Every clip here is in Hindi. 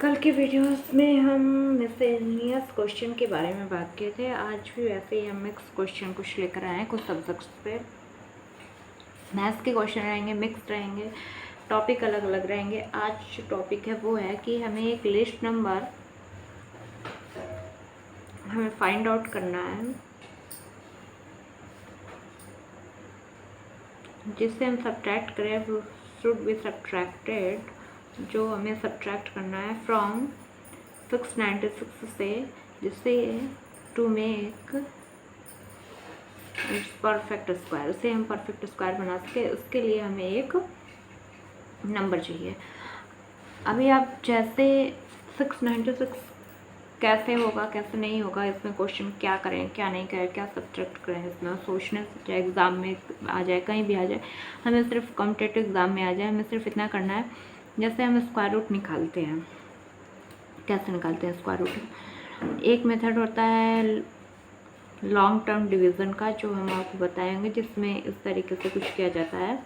कल के वीडियोस में हम मिसलेनियस क्वेश्चन के बारे में बात किए थे। आज भी वैसे ही हम मिक्स क्वेश्चन कुछ लेकर आए हैं कुछ सब्जेक्ट्स पे। मैथ्स के क्वेश्चन रहेंगे, मिक्स रहेंगे, टॉपिक अलग अलग रहेंगे। आज जो टॉपिक है वो है कि हमें एक लिस्ट नंबर हमें फाइंड आउट करना है जिससे हम सब्ट्रैक्ट करें, शुड बी सब्ट्रैक्टेड, जो हमें सब्ट्रैक्ट करना है फ्रॉम 696 से, जिससे to make it's perfect square, उसे हम परफेक्ट स्क्वायर बना सके। उसके लिए हमें एक नंबर चाहिए। अभी आप जैसे 696 कैसे होगा कैसे नहीं होगा, इसमें क्वेश्चन क्या करें क्या नहीं करें, क्या सब्ट्रैक्ट करें, इसमें सोचने से, चाहे एग्ज़ाम में आ जाए, कहीं भी आ जाए, हमें सिर्फ कॉम्पिटेटिव एग्ज़ाम में आ जाए, हमें सिर्फ इतना करना है। जैसे हम स्क्वायर रूट निकालते हैं, कैसे निकालते हैं स्क्वायर रूट? एक मेथड होता है लॉन्ग टर्म डिवीज़न का, जो हम आपको बताएंगे, जिसमें इस तरीके से कुछ किया जाता है।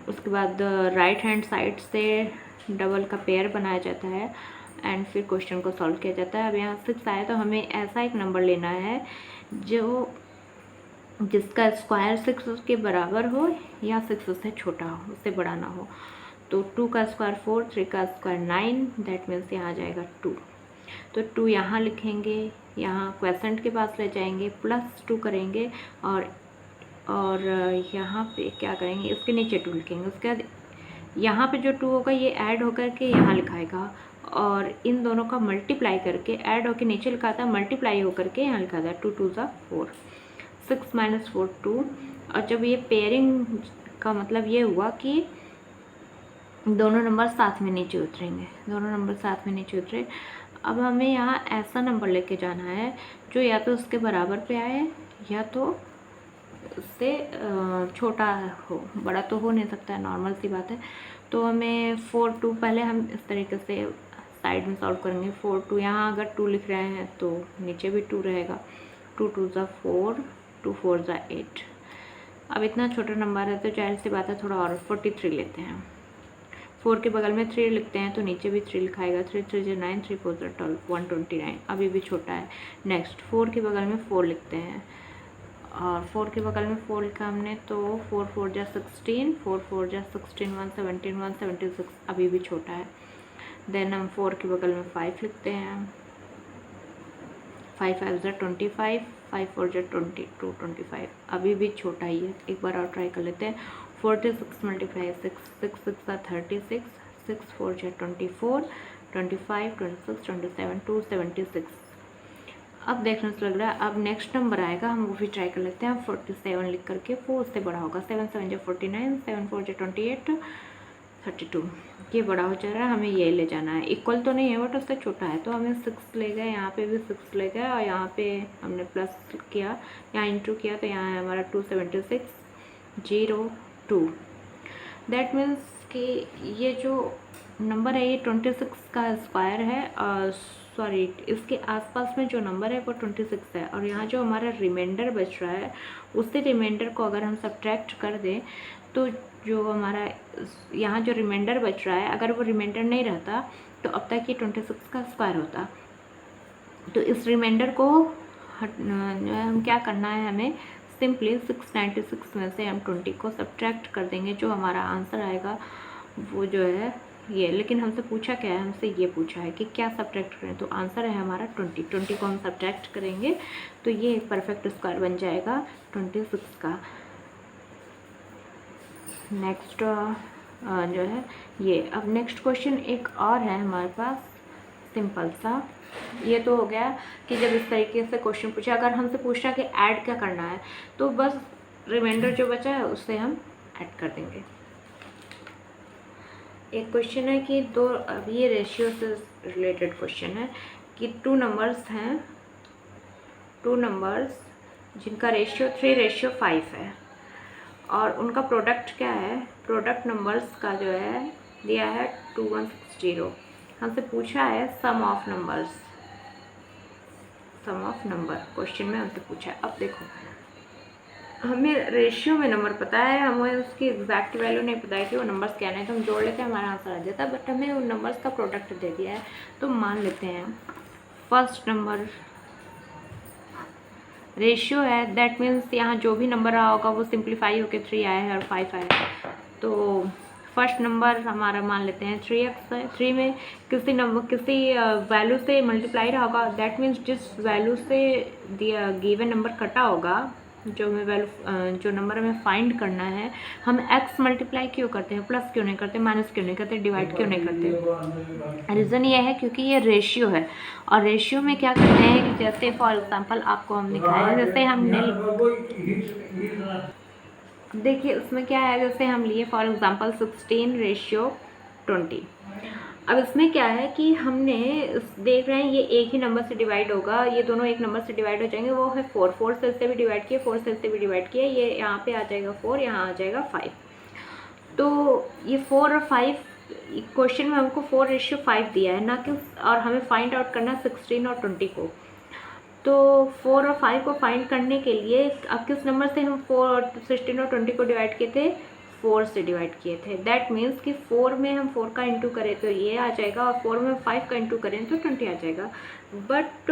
उसके बाद राइट हैंड साइड से डबल का पेयर बनाया जाता है एंड फिर क्वेश्चन को सॉल्व किया जाता है। अब यहाँ 6 आया तो हमें ऐसा एक नंबर लेना है जिसका स्क्वायर 6 के बराबर हो या 6 से छोटा हो, उससे बड़ा ना हो। तो 2 का स्क्वायर 4, 3 का स्क्वायर 9, दैट मीन्स यहाँ आ जाएगा 2। तो 2 यहाँ लिखेंगे, यहाँ क्वेश्चन के पास ले जाएंगे, +2 करेंगे और यहाँ पे क्या करेंगे, इसके नीचे 2 लिखेंगे। उसके बाद यहाँ पे जो 2 होगा ये ऐड होकर के यहाँ लिखाएगा, और इन दोनों का मल्टीप्लाई करके, ऐड होकर नीचे लिखा था, मल्टीप्लाई होकर के यहाँ लिखा था 2 2 ज़ा 4, 6 - 4 2। और जब ये पेयरिंग का मतलब ये हुआ कि दोनों नंबर साथ में नीचे उतरेंगे, दोनों नंबर साथ में नीचे उतरे। अब हमें यहाँ ऐसा नंबर लेके जाना है जो या तो उसके बराबर पे आए या तो उससे छोटा हो, बड़ा तो हो नहीं सकता है, नॉर्मल सी बात है। तो हमें 4 2, पहले हम इस तरीके से साइड में सॉल्व करेंगे। 4 2, यहाँ अगर 2 लिख रहे हैं तो नीचे भी 2 रहेगा। 2 2 ज़ा 4, 2 4 ज़ा 8। अब इतना छोटा नंबर है तो जाहिर सी बात है थोड़ा और 43 लेते हैं। 4 के बगल में 3 लिखते हैं तो नीचे भी 3 लिखाएगा। 3 3 ज़ा 9, 3 4 ज़ा 12, 129। अभी भी छोटा है। नेक्स्ट 4 के बगल में 4 लिखते हैं, और 4 के बगल में 4 लिखा हमने तो 4 4 ज़ा 16, 4 4 ज़ा 16, 117, 176, अभी भी छोटा है। देन हम 4 के बगल में 5 लिखते हैं, 5 5 ज़ा 25, 5 4 ज़ा 22, 25, अभी भी छोटा ही है। एक बार और ट्राई कर लेते हैं। 46 × 6, 6 6 ज़ा 36, 6 4 ज़ा 24, 25 26 27, 276। अब देखने से लग रहा है अब नेक्स्ट नंबर आएगा, हम वो भी ट्राई कर लेते हैं। 47 लिख करके, वो उससे बड़ा होगा। 7 7 ज़ा 49, 7 4 ज़ा 28, 32। ये बड़ा हो जा रहा है, हमें ये ले जाना है। इक्वल तो नहीं है बट उससे छोटा है, तो हमें 6 ले गए, यहाँ पे भी 6 ले गए, और यहाँ पे हमने प्लस किया, यहाँ इंटू किया, तो यहाँ है हमारा 276 0 2। दैट मीन्स कि ये जो नंबर है ये 26 का स्क्वायर है, और सॉरी इसके आसपास में जो नंबर है वो 26 है। और यहाँ जो हमारा रिमाइंडर बच रहा है, उससे रिमाइंडर को अगर हम सब्ट्रैक्ट कर दें तो जो हमारा यहाँ जो रिमाइंडर बच रहा है, अगर वो रिमाइंडर नहीं रहता तो अब तक ये 26 का स्क्वायर होता। तो इस रिमाइंडर को हम क्या करना है, हमें सिंपली 696 में से हम 20 को सब्ट्रैक्ट कर देंगे। जो हमारा आंसर आएगा वो जो है ये। लेकिन हमसे पूछा क्या है, हमसे ये पूछा है कि क्या सब्ट्रैक्ट करें, तो आंसर है हमारा 20। 20 को हम सब्ट्रैक्ट करेंगे तो ये एक परफेक्ट स्क्वायर बन जाएगा 26 का। नेक्स्ट जो है ये। अब नेक्स्ट क्वेश्चन एक और है हमारे पास, सिंपल सा। ये तो हो गया कि जब इस तरीके से क्वेश्चन पूछा, अगर हमसे पूछा कि ऐड क्या करना है, तो बस रिमाइंडर जो बचा है उससे हम ऐड कर देंगे। एक क्वेश्चन है कि दो, अब ये रेशियो से रिलेटेड क्वेश्चन है कि 2 नंबर्स हैं, 2 नंबर्स जिनका रेशियो 3:5 है, और उनका प्रोडक्ट क्या है, प्रोडक्ट नंबर्स का जो है दिया है 2160। हमसे पूछा है some of numbers, some of number question में हमसे पूछा है। अब देखो हमें रेशियो में नंबर पता है, हमें उसकी एग्जैक्ट वैल्यू नहीं पता है कि वो नंबर्स क्या है, तो हम जोड़ लेते हैं हमारा आंसर आ जाता है, बट हमें उन नंबर्स का प्रोडक्ट दे दिया है। तो मान लेते हैं फर्स्ट नंबर रेशियो है, दैट मीन्स यहाँ जो भी नंबर रहा होगा वो सिंप्लीफाई होकर 3 आया है और 5 आया है। तो फर्स्ट नंबर हमारा मान लेते हैं 3x है। 3 में किसी वैल्यू से मल्टीप्लाई रहा होगा, दैट मीन्स जिस वैल्यू से दिया गिवन नंबर कटा होगा, जो नंबर हमें फाइंड करना है, हम x मल्टीप्लाई क्यों करते हैं, प्लस क्यों नहीं करते, माइनस क्यों नहीं करते, डिवाइड क्यों नहीं करते। रीज़न ये है क्योंकि ये रेशियो है, और रेशियो में क्या करते हैं कि जैसे फॉर एग्जांपल आपको हम दिखाएं, जैसे हमने देखिए उसमें क्या है, जैसे हम लिए फॉर एग्जांपल 16:20। अब इसमें क्या है कि हमने देख रहे हैं ये एक ही नंबर से डिवाइड होगा, ये दोनों एक नंबर से डिवाइड हो जाएंगे, वो है 4 से इससे भी डिवाइड किया, 4 से इससे भी डिवाइड किया, ये यहाँ पे आ जाएगा 4, यहाँ आ जाएगा 5। तो ये 4 और 5 क्वेश्चन में हमको 4:5 दिया है ना कि, और हमें फाइंड आउट करना 16 और 20 को। तो 4 और 5 को फाइंड करने के लिए अब किस नंबर से हम 16 और 20 को डिवाइड किए थे, 4 से डिवाइड किए थे। दैट मीन्स कि 4 में हम 4 का इंटू करें तो ये आ जाएगा, और 4 में 5 का इंटू करें तो 20 आ जाएगा। बट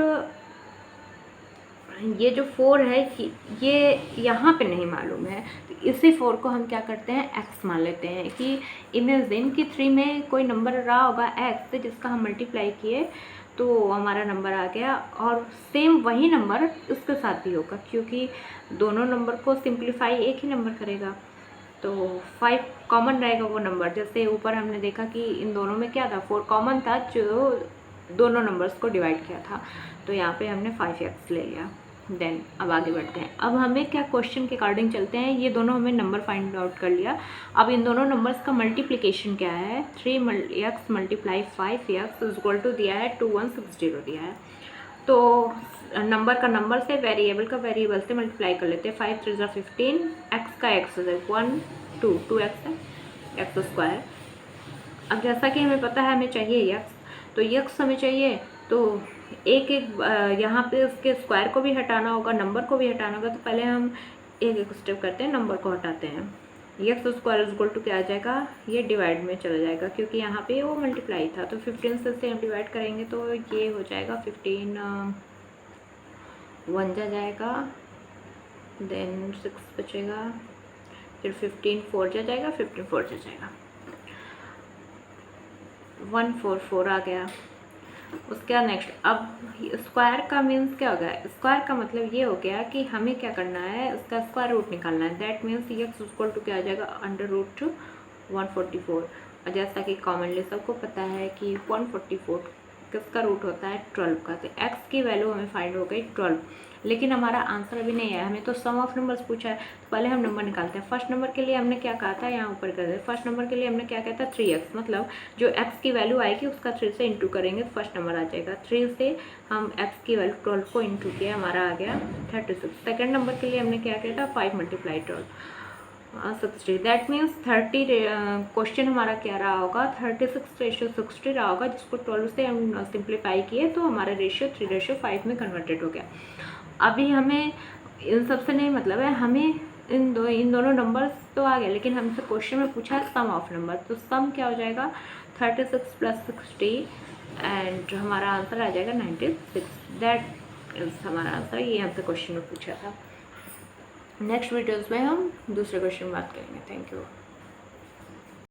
ये जो 4 है ये यहाँ पे नहीं मालूम है, तो इसी 4 को हम क्या करते हैं, x मान लेते हैं। कि इमेजिन कि 3 में कोई नंबर रहा होगा x जिसका हम मल्टीप्लाई किए तो हमारा नंबर आ गया, और सेम वही नंबर उसके साथ भी होगा क्योंकि दोनों नंबर को सिंप्लीफाई एक ही नंबर करेगा। तो 5 कॉमन रहेगा वो नंबर, जैसे ऊपर हमने देखा कि इन दोनों में क्या था, 4 कॉमन था जो दोनों नंबर्स को डिवाइड किया था, तो यहाँ पे हमने 5x ले लिया। देन अब आगे बढ़ते हैं, अब हमें क्या क्वेश्चन के अकॉर्डिंग चलते हैं। ये दोनों हमें नंबर फाइंड आउट कर लिया, अब इन दोनों नंबर्स का मल्टीप्लिकेशन क्या है, 3x multiply 5x is equal to दिया है 2160 दिया है। तो नंबर का नंबर से, वेरिएबल का वेरिएबल से मल्टीप्लाई कर लेते हैं। 5 3 15, x का x है 1 2x है x स्क्वायर। अब जैसा कि हमें पता है हमें चाहिए x, तो x हमें चाहिए, तो एक यहाँ पे उसके स्क्वायर को भी हटाना होगा, नंबर को भी हटाना होगा। तो पहले हम एक स्टेप करते हैं, नंबर को हटाते हैं। X square is equal to क्या आ जाएगा, ये डिवाइड में चला जाएगा क्योंकि यहाँ पे वो मल्टीप्लाई था। तो 15 से हम डिवाइड करेंगे तो ये हो जाएगा 15 1 जा जाएगा, देन 6 बचेगा, फिर 15 4 जा जाएगा, 15 4 जा जाएगा, 144 आ गया। उसके बाद नेक्स्ट, अब स्क्वायर का मीन्स क्या हो गया, स्क्वायर का मतलब ये हो गया कि हमें क्या करना है, उसका स्क्वायर रूट निकालना है। That means X equal to क्या आ जाएगा, √144। और जैसा कि कॉमनली सबको पता है कि 144 किसका रूट होता है, 12 का। तो एक्स की वैल्यू हमें फाइंड हो गई 12, लेकिन हमारा आंसर अभी नहीं आया, हमें तो सम ऑफ नंबर्स पूछा है। तो पहले हम नंबर निकालते हैं। फर्स्ट नंबर के लिए हमने क्या कहा था, यहाँ ऊपर कर दे। फर्स्ट नंबर के लिए हमने क्या कहा था, 3x, मतलब जो x की वैल्यू आएगी उसका 3 से इंटू करेंगे तो फर्स्ट नंबर आ जाएगा। 3 से हम x की वैल्यू 12 को इंटू किया, हमारा आ गया 36। सेकेंड नंबर के लिए हमने क्या किया था, 5 मल्टीप्लाई 12 60। दैट मीन्स 30 क्वेश्चन हमारा क्या रहा होगा, 36:60 रहा होगा, जिसको 12 से हम सिंप्लीफाई किए तो हमारा रेशियो 3:5 में कन्वर्टेड हो गया। अभी हमें इन सब से नहीं मतलब है, हमें इन दोनों नंबर्स तो आ गए, लेकिन हमसे क्वेश्चन में पूछा है सम ऑफ नंबर। तो सम क्या हो जाएगा, 36 + 60, एंड हमारा आंसर आ जाएगा 96। दैट इज हमारा आंसर, ये हमसे क्वेश्चन में पूछा था। नेक्स्ट वीडियोज़ में हम दूसरे क्वेश्चन में बात करेंगे। Thank you.